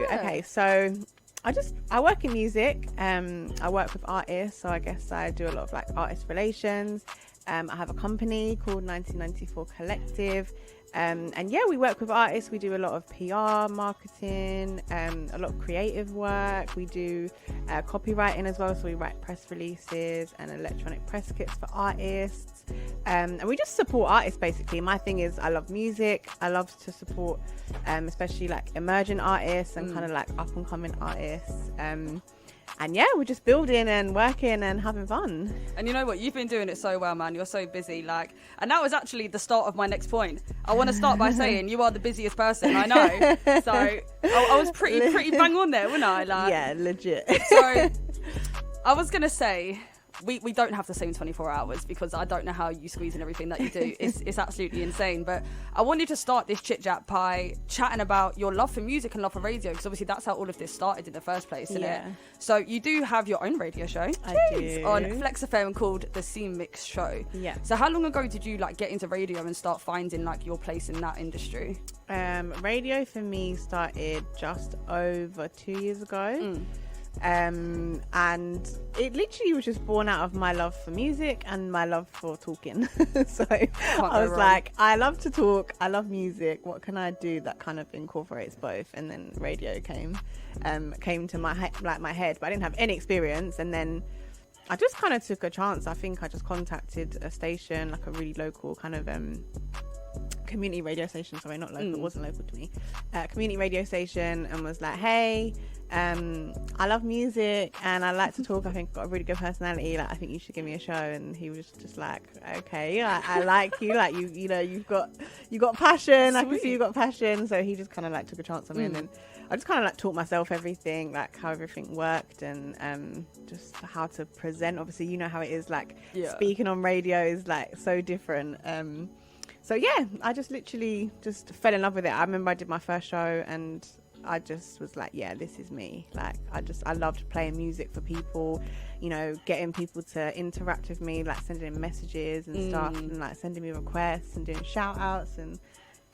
Okay, so I work in music. I work with artists, so I guess I do a lot of like artist relations. I have a company called 1994 Collective. And yeah, we work with artists. We do a lot of PR, marketing, a lot of creative work. We do copywriting as well. So we write press releases and electronic press kits for artists. And we just support artists, basically. My thing is I love music. I love to support especially like emerging artists and kind of like up and coming artists. And yeah, we're just building and working and having fun. And you know what? You've been doing it so well, man. You're so busy. And that was actually the start of my next point. I want to start by saying you are the busiest person I know. So I was pretty bang on there, wasn't I? Yeah, legit. So I was going to say, we don't have the same 24 hours because I don't know how you squeeze in everything that you do. It's absolutely insane. But I wanted to start this chit chat by chatting about your love for music and love for radio, because obviously that's how all of this started in the first place, isn't it? So you do have your own radio show. I do. On Flex FM called The Scene Mix Show. Yeah. So how long ago did you get into radio and start finding your place in that industry? Radio for me started just over 2 years ago. And it literally was just born out of my love for music and my love for talking. So I was like, I love to talk, I love music, what can I do that kind of incorporates both? And then radio came to my head, but I didn't have any experience. And then I just kind of took a chance. I think I just contacted a station, like a really local kind of community radio station. Sorry, not local, it wasn't local to me. Community radio station, and was like, hey, I love music and I like to talk. I think I've got a really good personality. I think you should give me a show. And he was just like, okay, I like you. You've got passion. Sweet. I can see you've got passion. So he just kind of took a chance on me, and then I just kind of taught myself everything, how everything worked, and just how to present. Obviously, you know how it is. Speaking on radio is so different. So yeah, I just literally just fell in love with it. I remember I did my first show and I just was like, yeah, this is me. I loved playing music for people, getting people to interact with me, sending messages and stuff, and sending me requests and doing shout outs, and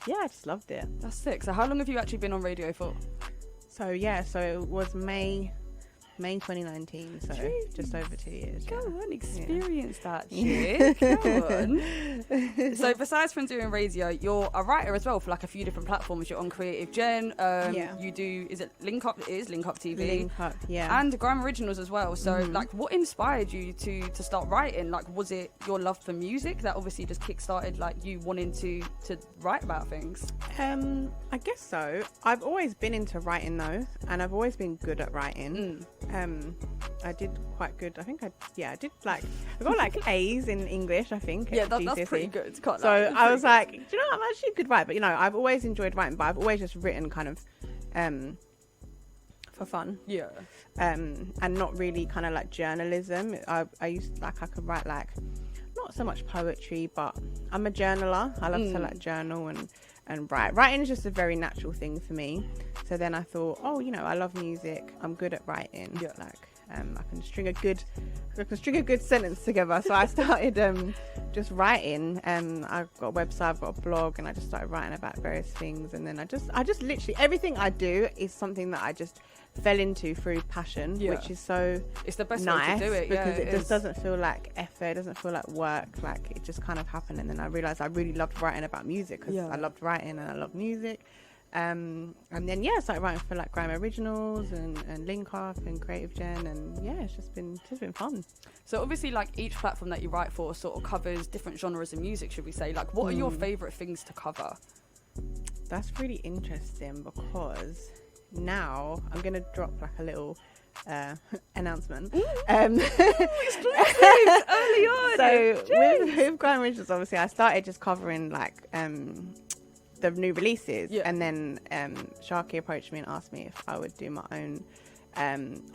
yeah, I just loved it. That's sick. So how long have you actually been on radio for? So it was May 2019, so Jeez. Just over 2 years. Go on, experience that shit. Go on. So besides from doing radio, you're a writer as well for a few different platforms. You're on Creative Gen. You do, is it Link Up? It is Link Up TV. Link Up, yeah. And Grime Originals as well. So what inspired you to start writing? Was it your love for music that obviously just kickstarted you wanting to write about things? I guess so. I've always been into writing though, and I've always been good at writing. I did quite good. I think I did I got A's in English, I think. Yeah, that's pretty good. So I was like, do you know, I'm actually a good writer, but I've always enjoyed writing, but I've always just written kind of for fun. Yeah. And not really kind of journalism. I used I could write not so much poetry, but I'm a journaler. I love to journal and write. Writing is just a very natural thing for me. So then I thought, I love music. I'm good at writing. Yeah. I can string a good sentence together. So I started just writing. I've got a website, I've got a blog, and I just started writing about various things. And then I just literally everything I do is something that I just fell into through passion, which is so it's the best nice way to do it, because it just doesn't feel like effort, it doesn't feel like work, it just kind of happened. And then I realized I really loved writing about music because I loved writing and I love music. And then I started writing for Grime Originals and Link Up and Creative Gen, and it's just been fun. So obviously each platform that you write for sort of covers different genres of music, should we say? What are your favorite things to cover? That's really interesting because now I'm gonna drop a little announcement. Early on. So with Grime Originals, obviously I started just covering the new releases, and then Sharky approached me and asked me if I would do my own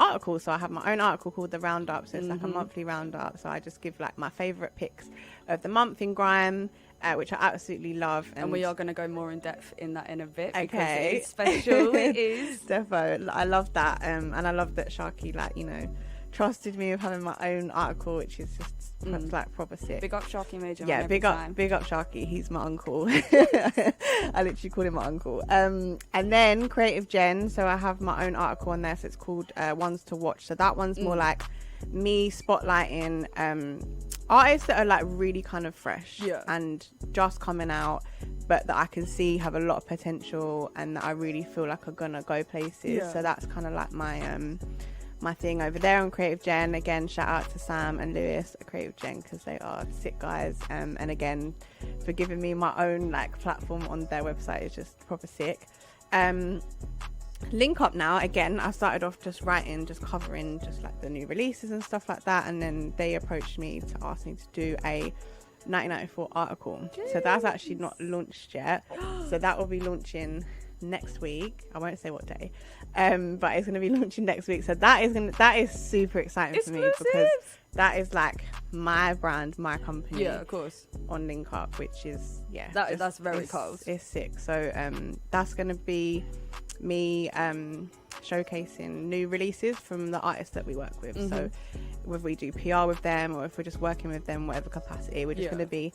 article. So I have my own article called The Roundup, so it's a monthly roundup. So I just give my favorite picks of the month in grime, which I absolutely love, and we are going to go more in depth in that in a bit, okay, because it is special. It is defo. I love that, and I love that Sharky trusted me with having my own article, which is just like proper sick. Big up Sharky Major. Yeah, big up Sharky. He's my uncle. I literally call him my uncle. And then Creative Gen. So I have my own article on there. So it's called Ones to Watch. So that one's more like me spotlighting artists that are like really kind of fresh and just coming out, but that I can see have a lot of potential and that I really feel like are gonna go places. So that's kind of like my thing over there on Creative Gen. Again, shout out to Sam and Lewis at Creative Gen because they are sick guys, and again for giving me my own like platform on their website. Is just proper sick. Link Up now, again, I started off just covering just like the new releases and stuff like that, and then they approached me to ask me to do a 1994 article. So that's actually not launched yet, so that will be launching next week. I won't say what day, but it's going to be launching next week. So that is super exciting for me because that is like my brand, my company. Yeah, of course. On Link Up, which is that's very cool. It's sick. So that's going to be me showcasing new releases from the artists that we work with. So whether we do PR with them or if we're just working with them, whatever capacity, we're just going to be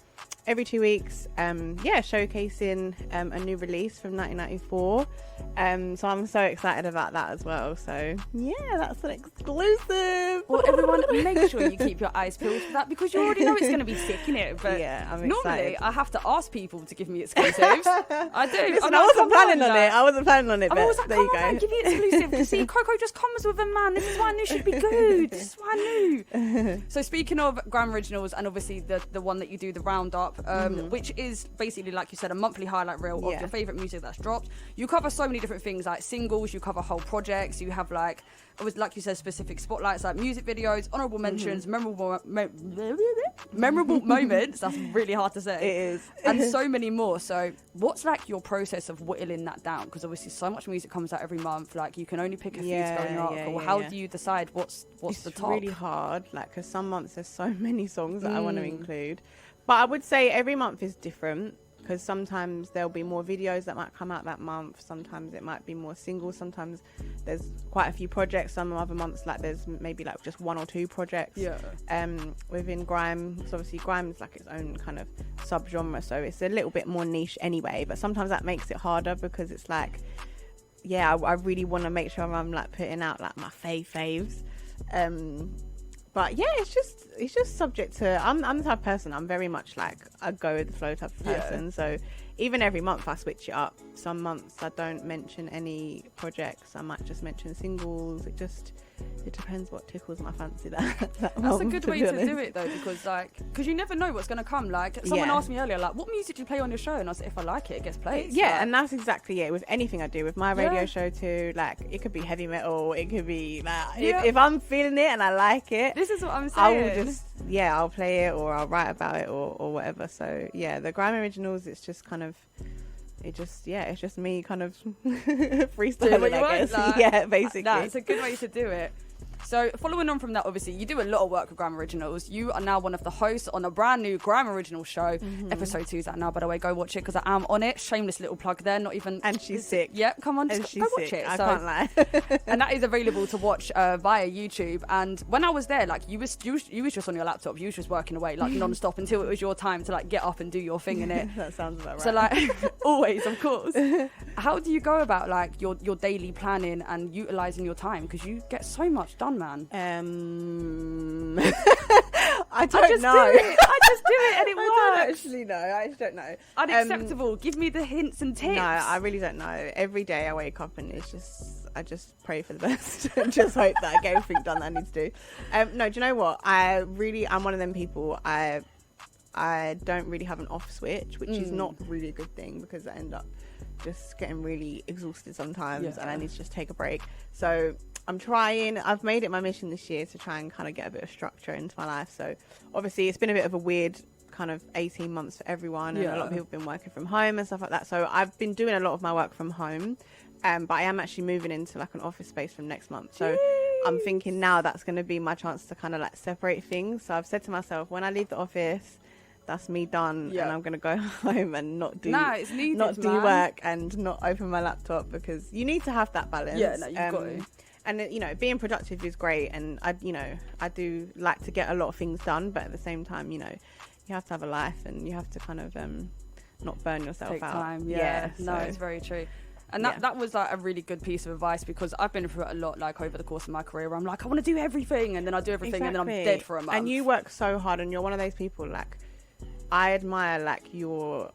every 2 weeks showcasing a new release from 1994. So I'm so excited about that as well. So yeah, that's an exclusive. Well, everyone, make sure you keep your eyes peeled for that because you already know it's going to be sick, innit? But yeah, I'm normally excited. I have to ask people to give me exclusives. I do. Listen, I wasn't planning on it. I wasn't planning on it. I was like, there come you on, go. man, give me exclusive. You see, Coco just comes with a man. This is why I knew she'd be good. This is why I knew. So speaking of Gram Originals and obviously the one that you do, the roundup, which is basically, like you said, a monthly highlight reel of your favourite music that's dropped. You cover so many different things like singles, you cover whole projects, you have like you said, specific spotlights like music videos, honourable mentions, memorable moments. That's really hard to say. It is. And so many more. So what's like your process of whittling that down? Because obviously so much music comes out every month. Like you can only pick a few to go in your article. How do you decide what's the top? It's really hard, like, because some months there's so many songs that I want to include. But I would say every month is different, because sometimes there'll be more videos that might come out that month. Sometimes it might be more singles. Sometimes there's quite a few projects. Some other months, like, there's maybe like just 1 or 2 projects. Within grime, because obviously grime is like its own kind of subgenre, so it's a little bit more niche anyway. But sometimes that makes it harder because it's like, I really want to make sure I'm like putting out like my faves. But yeah, it's just subject to, I'm the type of person, I'm very much like a go with the flow type of person. So even every month I switch it up. Some months I don't mention any projects, I might just mention singles. It depends what tickles my fancy that month, a good way to do it though, because you never know what's going to come. Like someone asked me earlier, like, what music do you play on your show? And I said, if I like it gets played. And that's exactly it with anything I do, with my radio show too. Like, it could be heavy metal, it could be like, if I'm feeling it and I like it, this is what I'm saying, I will just I'll play it or I'll write about it or whatever. So the grime originals, it's just kind of, it's just me kind of freestyling, I guess. Basically. That's a good way to do it. So following on from that, obviously you do a lot of work with Grime Originals. You are now one of the hosts on a brand new Grime Original show. Episode 2 is out now, by the way. Go watch it because I am on it. Shameless little plug there. Not even. And she's sick. Yep, come on, just go watch it. I can't lie. And that is available to watch via YouTube. And when I was there, like you was just on your laptop. You was just working away like non-stop until it was your time to like get up and do your thing in it. That sounds about right. So like always, of course. How do you go about like your daily planning and utilizing your time? Because you get so much done, man. I don't know. I just do it and it works. I don't actually know. I just don't know. Unacceptable. Give me the hints and tips. No, I really don't know. Every day I wake up and I just pray for the best and just hope that I get everything done that I need to do. No, do you know what? I'm one of them people. I don't really have an off switch, which is not really a good thing because I end up just getting really exhausted sometimes and I need to just take a break. So I've made it my mission this year to try and kind of get a bit of structure into my life. So obviously it's been a bit of a weird kind of 18 months for everyone, and a lot of people have been working from home and stuff like that. So I've been doing a lot of my work from home, but I am actually moving into like an office space from next month. So I'm thinking now that's going to be my chance to kind of like separate things. So I've said to myself, when I leave the office, that's me done, and I'm going to go home and not do work and not open my laptop, because you need to have that balance. Yeah, no, you've got to. and being productive is great, and I do like to get a lot of things done, but at the same time, you have to have a life, and you have to kind of not burn yourself Take out. time. So, it's very true. And that was like a really good piece of advice, because I've been through it a lot, like over the course of my career, where I'm like, I want to do everything, and then I do everything, and then I'm dead for a month. And you work so hard, and you're one of those people, like, I admire, like, you're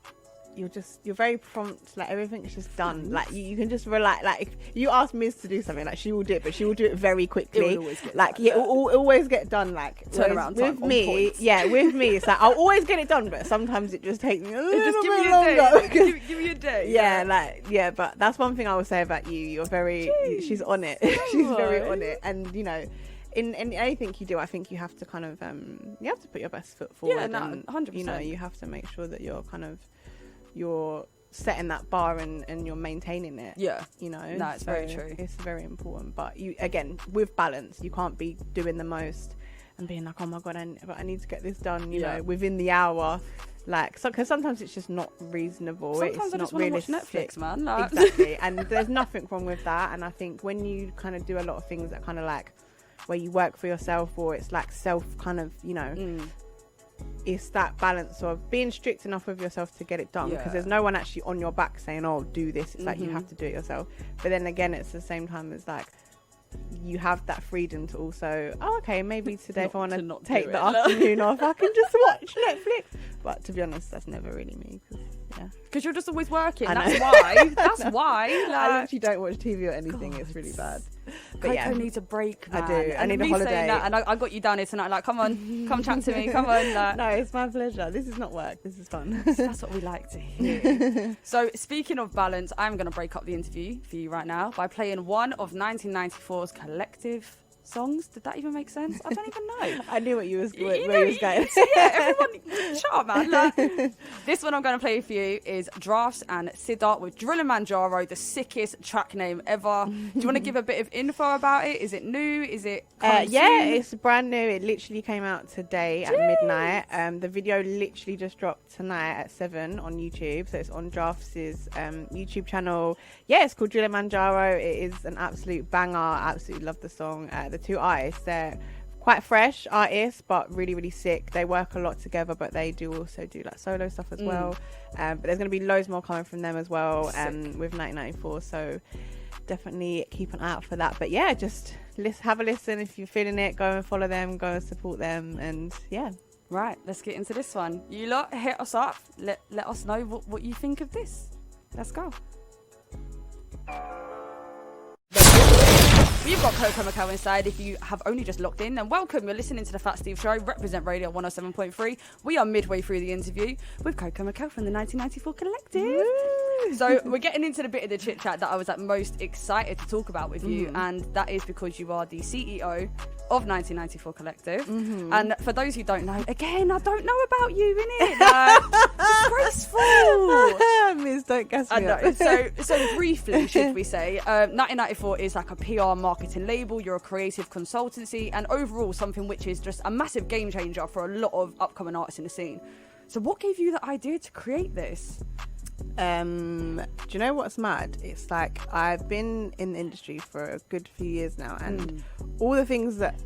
very prompt, like everything is just done. Like you can just relax. Like if you ask Miz to do something, like she will do it, but she will do it very quickly. It will always get like done. It will always get done. Like turnaround time with me, with me, it's like I'll always get it done, but sometimes it just takes me a little bit longer. Give me a day. But that's one thing I would say about you. You're very, she's on it. She's very on it, and in anything you do, I think you have to kind of you have to put your best foot forward. Yeah, no, 100%. You have to make sure that you're setting that bar and you're maintaining it. Yeah. No, it's very true. It's very important. But again, with balance, you can't be doing the most and being like, oh my God, I need to get this done, within the hour. Like, because sometimes it's just not reasonable. Sometimes I just want to watch Netflix, man. Like. Exactly. And there's nothing wrong with that. And I think when you kind of do a lot of things that kind of like, where you work for yourself, or it's like self kind of, it's that balance of being strict enough with yourself to get it done, because there's no one actually on your back saying, oh, do this. It's like you have to do it yourself. But then again, it's the same time as like you have that freedom to also, maybe today if I want to take the afternoon off, I can just watch Netflix. But to be honest, that's never really me, because you're just always working. That's why like, I literally don't watch TV or anything. It's really bad. But Coco needs a break, man. I do. I need a holiday. And I got you down here tonight. Like, come on, come chat to me. Come on. Like. No, it's my pleasure. This is not work. This is fun. That's what we like to hear. So, speaking of balance, I'm going to break up the interview for you right now by playing one of 1994's collective songs. Did that even make sense? I don't even know. I knew what you was where you was going. Everyone, shut up, man. Like, this one I'm going to play for you is Drafts and Siddharth with Kilimanjaro, the sickest track name ever. Do you want to give a bit of info about it? Is it new? Is it it's brand new. It literally came out today at midnight. The video literally just dropped tonight at 7 on YouTube, so it's on Drafts' YouTube channel. It's called Kilimanjaro. It is an absolute banger. I absolutely love the song. The two artists, they're quite fresh artists, but really, really sick. They work a lot together, but they do also do like solo stuff as well. But there's going to be loads more coming from them as well with 1994. So definitely keep an eye out for that. But just have a listen. If you're feeling it, go and follow them, go and support them. And right, let's get into this one. You lot, hit us up. Let us know what you think of this. Let's go. We've got Chloe Mykel inside. If you have only just locked in, then welcome. You're listening to The Fat Steve Show, Reprezent Radio 107.3. We are midway through the interview with Chloe Mykel from the 1994 Collective. Woo! So we're getting into the bit of the chit chat that I was most excited to talk about with you, and that is because you are the CEO of 1994 Collective. And for those who don't know, again, I don't know about you, innit? Disgraceful. Miss, don't gas me up. So briefly, should we say, 1994 is like a PR marketing label. You're a creative consultancy, and overall something which is just a massive game changer for a lot of upcoming artists in the scene. So what gave you the idea to create this? Do you know what's mad? It's like I've been in the industry for a good few years now, and all the things that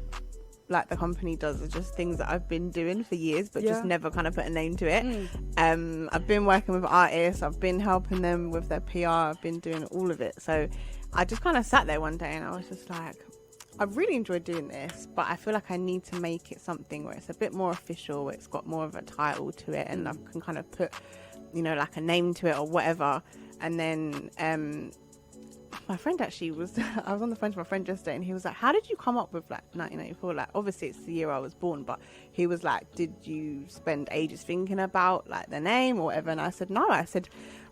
like the company does are just things that I've been doing for years, but just never kind of put a name to it. I've been working with artists, I've been helping them with their PR, I've been doing all of it. So I just kind of sat there one day and I was just like, I really enjoyed doing this, but I feel like I need to make it something where it's a bit more official, where it's got more of a title to it, and I can kind of put, like a name to it or whatever. And then my friend actually I was on the phone to my friend yesterday, and he was like, how did you come up with like 1994? Like, obviously it's the year I was born, but he was like, did you spend ages thinking about like the name or whatever? And I said, no. I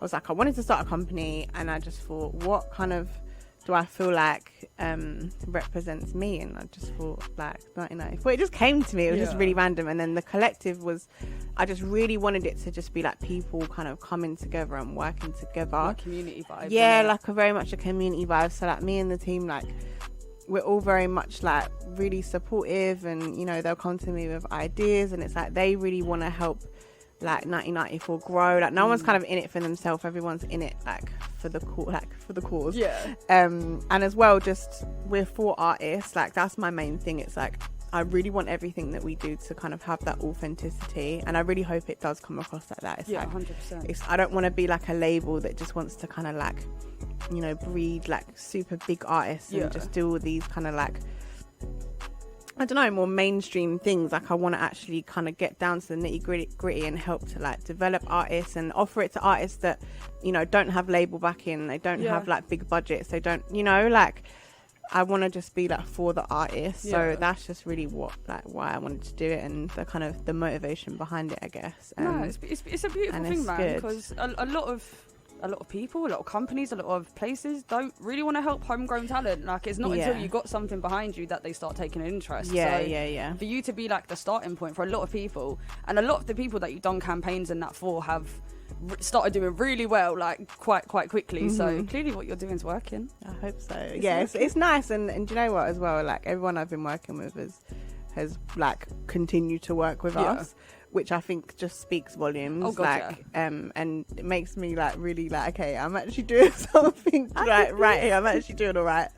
was like, I wanted to start a company, and I just thought, what kind of do I feel like represents me? And I just thought like 1994. It just came to me. It was just really random. And then the collective was, I just really wanted it to just be like people kind of coming together and working together. Like community vibe. Yeah, like very much a community vibe. So like me and the team, like we're all very much like really supportive, and they'll come to me with ideas, and it's like they really want to help like 1994 grow. Like no one's kind of in it for themselves. Everyone's in it like for the cause. Yeah. And as well, just we're for artists. Like that's my main thing. It's like I really want everything that we do to kind of have that authenticity, and I really hope it does come across like that. It's Yeah, like 100%. I don't want to be like a label that just wants to kind of like, you know, breed like super big artists and just do all these kind of like, I don't know, more mainstream things. Like I want to actually kind of get down to the nitty gritty and help to like develop artists and offer it to artists that, you know, don't have label backing, they don't have like big budgets, they don't, you know, like I want to just be like for the artist. So that's just really what like why I wanted to do it, and the kind of the motivation behind it, I guess. No, it's a beautiful thing, man, because a lot of people, a lot of companies, a lot of places don't really want to help homegrown talent. Like it's not until you got something behind you that they start taking an interest. Yeah. For you to be like the starting point for a lot of people, and a lot of the people that you've done campaigns and that for have started doing really well, like quite quickly. So clearly what you're doing is working. I hope so. It's nice, and do you know what as well, like everyone I've been working with has like continued to work with us, which I think just speaks volumes. And it makes me like really like, okay, I'm actually doing something right here. I'm actually doing all right.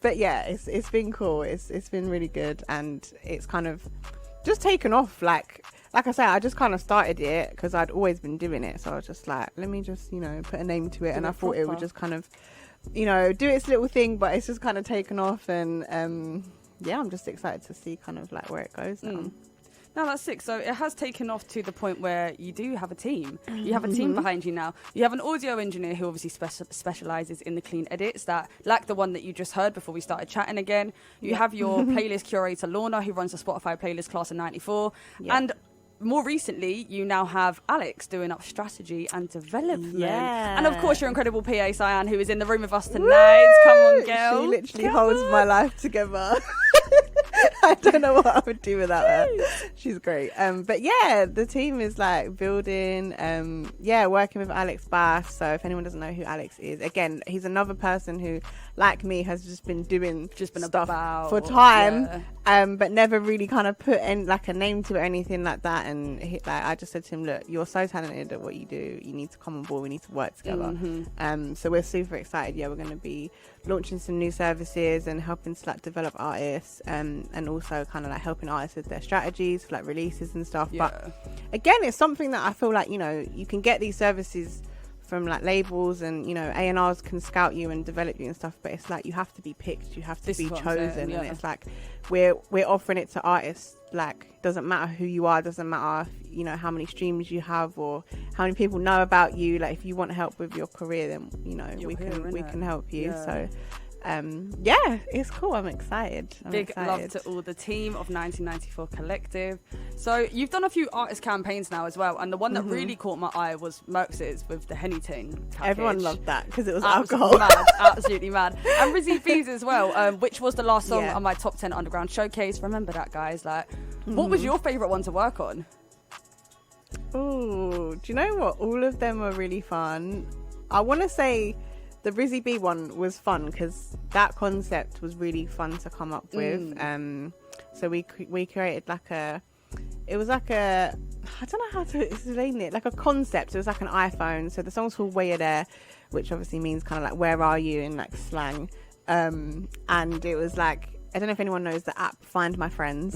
But yeah, it's been cool. It's been really good, and it's kind of just taken off. Like I say, I just kind of started it because I'd always been doing it. So I was just like, let me just, you know, put a name to it. And I thought it would just kind of, you know, do its little thing, but it's just kind of taken off. And I'm just excited to see kind of like where it goes now. No, that's sick. So it has taken off to the point where you do have a team. You have a team behind you now. You have an audio engineer who obviously specialises in the clean edits, that, like the one that you just heard before we started chatting again. You have your playlist curator, Lorna, who runs the Spotify playlist Class of 94. And more recently, you now have Alex doing up strategy and development. Yeah. And of course, your incredible PA, Cyan, who is in the room with us tonight. Woo! Come on, girl. She literally holds my life together. I don't know what I would do without her. She's great. But yeah, the team is like building, working with Alex Bass. So if anyone doesn't know who Alex is, again, he's another person who, like me, has just been doing stuff for time, but never really kind of put in like a name to it or anything like that. And I just said to him, look, you're so talented at what you do. You need to come on board. We need to work together. So we're super excited. Yeah, we're going to be launching some new services and helping to like develop artists, and also kind of like helping artists with their strategies for like releases and stuff. But again, it's something that I feel like, you know, you can get these services from like labels, and you know, A&Rs can scout you and develop you and stuff, but it's like you have to be picked, you have to be chosen. And it's like we're offering it to artists. Like, doesn't matter who you are, doesn't matter, you know, how many streams you have or how many people know about you. Like, if you want help with your career, then you know we can help you. So it's cool. I'm excited. Big love to all the team of 1994 Collective. So you've done a few artist campaigns now as well, and the one that really caught my eye was Merx's with the Henny Ting package. Everyone loved that because it was alcohol. Absolutely mad. And Rizzy B's as well, which was the last song on my top 10 underground showcase. Remember that, guys? Like, what was your favourite one to work on? Oh, do you know what? All of them were really fun. I want to say the Rizzy B one was fun because that concept was really fun to come up with. So we created like I don't know how to explain it, like a concept. It was like an iPhone. So the song's called Where You're There, which obviously means kind of like where are you in like slang. And it was like, I don't know if anyone knows the app Find My Friends.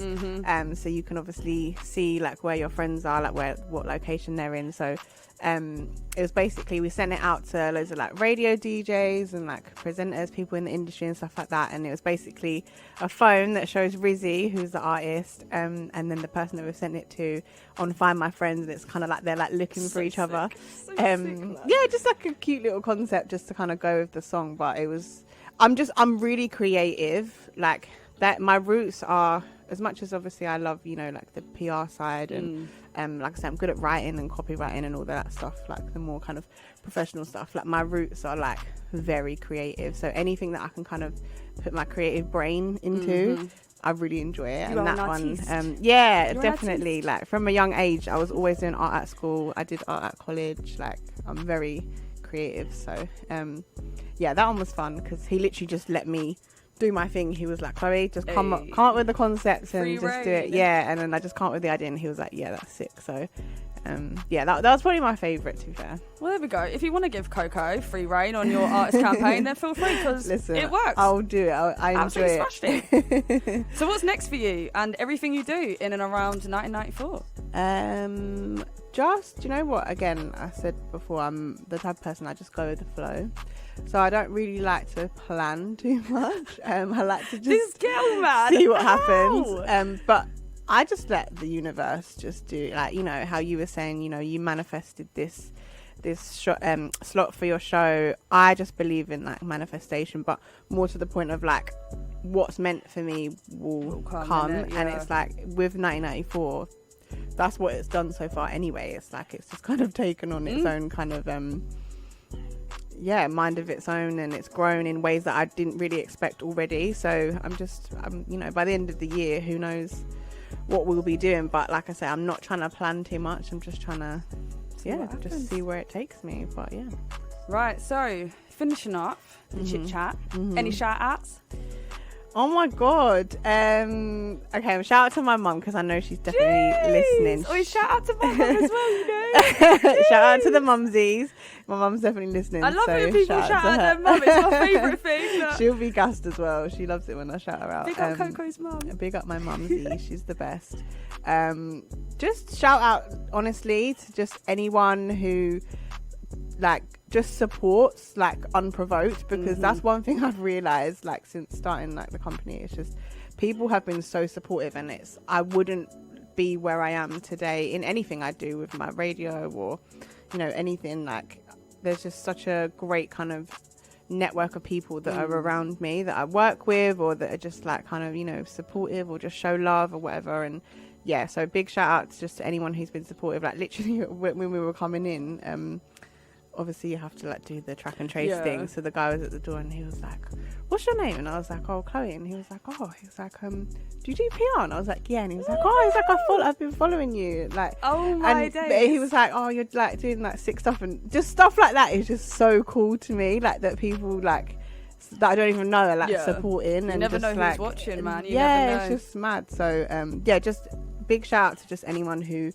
So you can obviously see like where your friends are, like what location they're in. So it was basically, we sent it out to loads of like radio DJs and like presenters, people in the industry and stuff like that. And it was basically a phone that shows Rizzy, who's the artist, and then the person that we've sent it to on Find My Friends. And it's kind of like they're like looking for each other. Just like a cute little concept just to kind of go with the song. But it was, I'm really creative. Like that, my roots are, as much as obviously I love, you know, like the PR side and like I said, I'm good at writing and copywriting and all that stuff, like the more kind of professional stuff. Like my roots are like very creative, so anything that I can kind of put my creative brain into, I really enjoy it. And that one, definitely, like from a young age, I was always doing art at school. I did art at college. Like I'm very creative, so that one was fun because he literally just let me do my thing. He was like, Chloe, just come up with the concepts and Free just do it. reign. Yeah, and then I just come up with the idea, and he was like, yeah, that's sick. So that was probably my favourite, to be fair. Well, there we go. If you want to give Coco free reign on your artist campaign, then feel free, because it works. I'll do it. I enjoy Absolutely it. smashed it. So what's next for you and everything you do in and around 1994? Just, you know what, again, I said before, I'm the type of person, I just go with the flow. So I don't really like to plan too much. I like to just This girl, man. see what happens. But I just let the universe just do, like, you know, how you were saying, you know, you manifested this slot for your show. I just believe in like manifestation, but more to the point of like what's meant for me will come. And it's like with 1994, that's what it's done so far anyway. It's like it's just kind of taken on its own kind of mind of its own, and it's grown in ways that I didn't really expect already. So I'm you know, by the end of the year, who knows what we'll be doing. But like I say, I'm not trying to plan too much. I'm just trying to just see where it takes me. But yeah, right, so finishing up the chit chat, any shout outs? oh my god, okay, shout out to my mum, because I know she's definitely listening. Oh, shout out to my mum as well, you know. Shout out to the mumsies. My mum's definitely listening. I love so it when people shout out their mum. It's my favourite thing. She'll be gassed as well. She loves it when I shout her out. Big up Coco's mum. Big up my mumsy. She's the best. Just shout out, honestly, to just anyone who like just supports like unprovoked, because that's one thing I've realized like since starting like the company. It's just people have been so supportive, and I wouldn't be where I am today in anything I do with my radio or, you know, anything. Like there's just such a great kind of network of people that are around me that I work with, or that are just like kind of, you know, supportive or just show love or whatever. And yeah, so big shout out to just anyone who's been supportive. Like literally when we were coming in, obviously you have to like do the track and trace thing. So the guy was at the door and he was like, what's your name? And I was like, oh, Chloe. And he was like, do you do PR? And I was like, yeah. And he was like, I've been following you. Like, oh my days. He was like, oh, you're like doing like sick stuff, and just stuff like that is just so cool to me. Like that people like that I don't even know are like supporting. You and never just, know like, who's watching, man. You never know. It's just mad. So just big shout out to just anyone who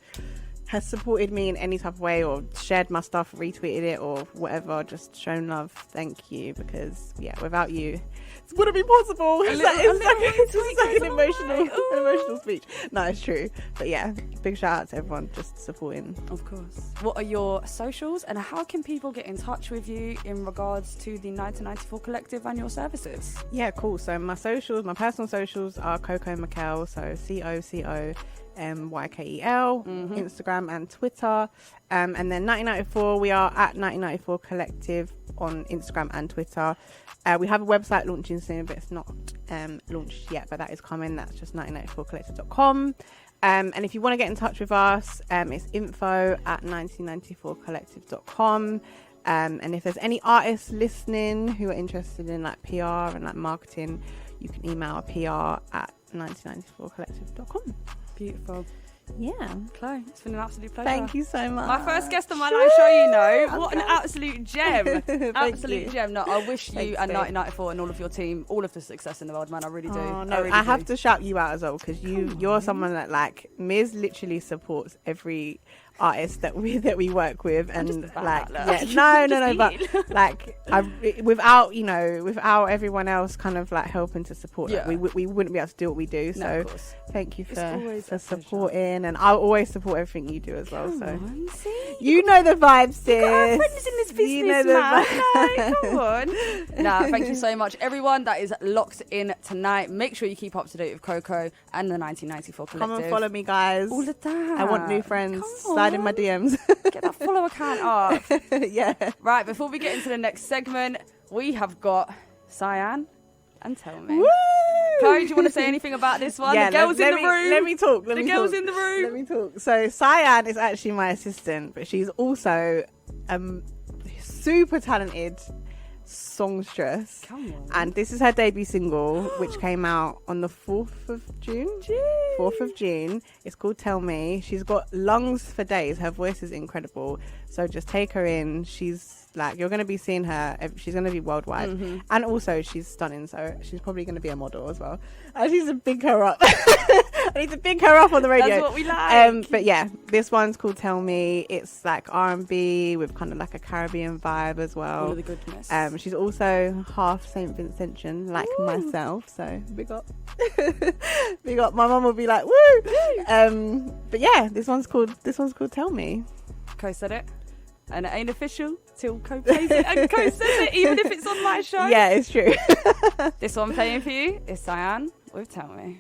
has supported me in any type of way, or shared my stuff, retweeted it, or whatever, just shown love. Thank you, because without you it wouldn't be possible. It's like an emotional speech. No, it's true. But yeah, big shout out to everyone just supporting. Of course. What are your socials, and how can people get in touch with you in regards to the 1994 Collective and your services? Yeah, cool. So my personal socials are Chloe Mykel, so COCO MYKEL, Instagram and Twitter, and then 1994, we are at 1994 Collective on Instagram and Twitter. We have a website launching soon, but it's not launched yet, but that is coming. That's just 1994collective.com. And if you want to get in touch with us, it's info@1994collective.com. And if there's any artists listening who are interested in like PR and like marketing, you can email PR@1994collective.com. Beautiful. Yeah, Chloe, it's been an absolute pleasure. Thank you so much. My first guest on my live show, you know. What an absolute gem. Absolute you. gem. No, I wish you and 1994 and all of your team all of the success in the world, man. I really do. Oh, no, I have to shout you out as well, because you're someone that like Miz literally supports every artist that we work with, and like but like without everyone else kind of like helping to support, like, we wouldn't be able to do what we do. So thank you for supporting, and I'll always support everything you do as well. You know the vibes, sis. Our friends in this business, you know man. No, come on. Thank you so much, everyone that is locked in tonight. Make sure you keep up to date with Coco and the 1994 Collective. Come and follow me, guys. All the time. I want new friends. Slide in my DMs. Get that follow account up. Yeah. Right, before we get into the next segment, we have got Cyan and Tell Me. Woo! Chloe, do you want to say anything about this one? Yeah, the girls in the room. Let me talk. The girls in the room. Let me talk. So Cyan is actually my assistant, but she's also super talented songstress. Come on. And this is her debut single, which came out on the 4th of June. 4th of June. It's called Tell Me. She's got lungs for days. Her voice is incredible. So just take her in. She's like, you're going to be seeing her. She's going to be worldwide. And also she's stunning. So she's probably going to be a model as well. I need to big her up. I need to big her up on the radio. That's what we like. But yeah, this one's called Tell Me. It's like R&B with kind of like a Caribbean vibe as well. All of the goodness. She's also half St. Vincentian, like myself. So big up. Big up. My mum will be like, woo. But yeah, this one's called Tell Me. Co said it. And it ain't official till Co plays it and Co says it, even if it's on my show. Yeah, it's true. This one playing for you is Cyan with Tell Me.